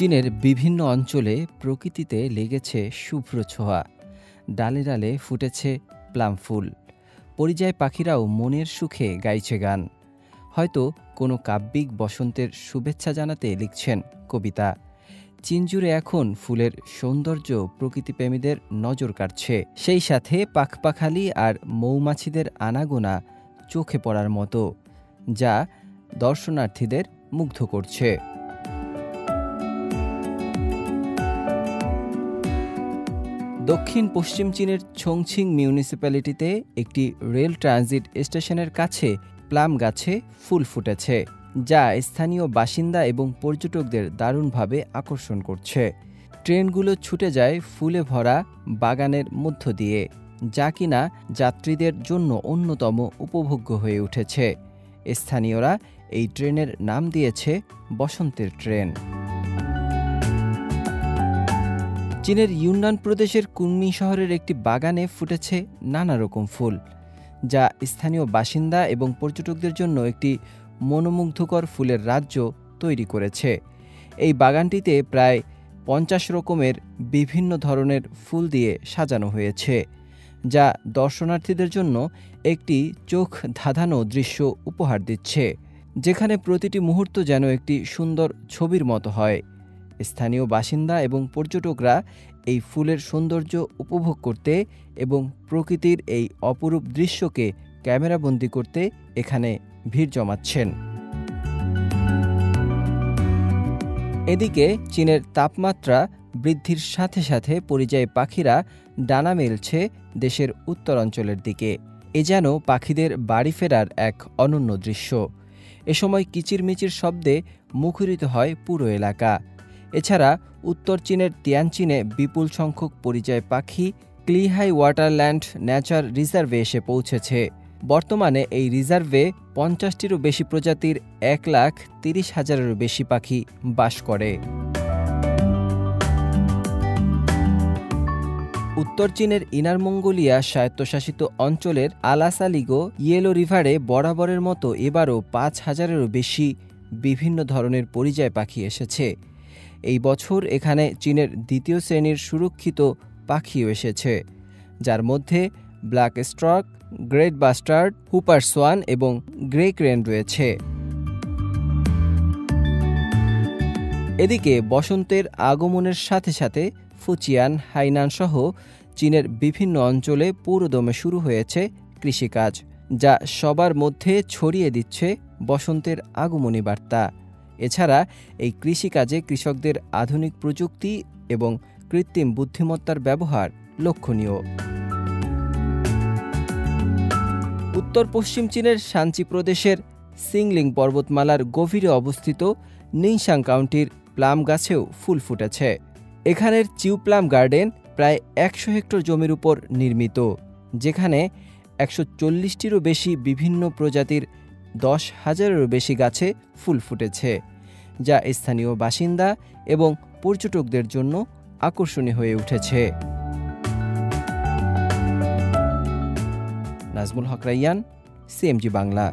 চীনের বিভিন্ন অঞ্চলে প্রকৃতিতে লেগেছে শুভ্র ছোঁয়া। ডালে ডালে ফুটেছে প্লাম ফুল। পরিযায়ী পাখিরাও মনের সুখে গাইছে গান। হয়তো কোনো কাব্যিক বসন্তের শুভেচ্ছা জানাতে লিখছেন কবিতা। চীন জুড়ে এখন ফুলের সৌন্দর্য প্রকৃতিপ্রেমীদের নজর কাড়ছে। সেই সাথে পাখপাখালি আর মৌমাছিদের আনাগোনা চোখে পড়ার মতো, যা দর্শনার্থীদের মুগ্ধ করছে। দক্ষিণ পশ্চিম চীনের ছংছিং মিউনিসিপ্যালিটিতে একটি রেল ট্রানজিট স্টেশনের কাছে প্লাম গাছে ফুল ফুটেছে, যা স্থানীয় বাসিন্দা এবং পর্যটকদের দারুণভাবে আকর্ষণ করছে। ট্রেনগুলো ছুটে যায় ফুলে ভরা বাগানের মধ্য দিয়ে, যা কিনা যাত্রীদের জন্য অন্যতম উপভোগ্য হয়ে উঠেছে। স্থানীয়রা এই ট্রেনের নাম দিয়েছে বসন্তের ট্রেন। চীনের ইউনান প্রদেশের কুনমিং শহরের একটি বাগানে ফুটেছে নানা রকম ফুল, যা স্থানীয় বাসিন্দা এবং পর্যটকদের জন্য একটি মনোমুগ্ধকর ফুলের রাজ্য তৈরি করেছে। এই বাগানটিতে প্রায় 50 রকমের বিভিন্ন ধরনের ফুল দিয়ে সাজানো হয়েছে, যা দর্শনার্থীদের জন্য একটি চোখ ধাঁধানো দৃশ্য উপহার দিচ্ছে, যেখানে প্রতিটি মুহূর্ত যেন একটি সুন্দর ছবির মতো হয়। স্থানীয় বাসিন্দা এবং পর্যটকরা এই ফুলের সৌন্দর্য উপভোগ করতে এবং প্রকৃতির এই অপরূপ দৃশ্যকে ক্যামেরাবন্দি করতে এখানে ভিড় জমাচ্ছেন। এদিকে চীনের তাপমাত্রা বৃদ্ধির সাথে সাথে পরিযায়ী পাখিরা ডানা মেলছে দেশের উত্তরাঞ্চলের দিকে। এ যেন পাখিদের বাড়ি ফেরার এক অনন্য দৃশ্য। এ সময় কিচিরমিচির শব্দে মুখরিত হয় পুরো এলাকা। এছাড়া উত্তর চীনের তিয়ানচিনে বিপুল সংখ্যক পরিযায়ী পাখি ক্লিহাই ওয়াটারল্যান্ড নেচার রিজার্ভে এসে পৌঁছেছে। বর্তমানে এই রিজার্ভে 50টিরও বেশি প্রজাতির 1,30,000-এরও বেশি পাখি বাস করে। উত্তর চীনের ইনার মঙ্গোলিয়া স্বায়ত্তশাসিত অঞ্চলের আলাসালিগো ইয়েলো রিভারে বরাবরের মতো এবারও 5,000-এরও বেশি বিভিন্ন ধরনের পরিযায়ী পাখি এসেছে। এই বছর এখানে চীনের দ্বিতীয় শ্রেণীর সুরক্ষিত পাখিও এসেছে, যার মধ্যে black stork, great bustard, whooper swan এবং গ্রে ক্রেন রয়েছে। এদিকে বসন্তের আগমনের সাথে সাথে ফুচিয়ান, হাইনান সহ চীনের বিভিন্ন অঞ্চলে পুরোদমে শুরু হয়েছে কৃষিকাজ, যা সবার মধ্যে ছড়িয়ে দিচ্ছে বসন্তের আগমনী বার্তা। এছাড়া এই কৃষিকাজে কৃষকদের আধুনিক প্রযুক্তি এবং কৃত্রিম বুদ্ধিমত্তার ব্যবহার লক্ষণীয়। উত্তর পশ্চিম চীনের শানচি প্রদেশের সিংলিং পর্বতমালার গভীরে অবস্থিত নিংশাং কাউন্টির প্লাম গাছেও ফুল ফুটেছে। এখানের চিউ প্লাম গার্ডেন প্রায় 100 হেক্টর জমির উপর নির্মিত, যেখানে 140টিরও বেশি বিভিন্ন প্রজাতির 10,000-এরও বেশি গাছে ফুল ফুটেছে, যা স্থানীয় বাসিন্দা এবং পর্যটকদের জন্য আকর্ষণীয় হয়ে উঠেছে। নাজমুল হক রাইয়ান, সিএমজি বাংলা।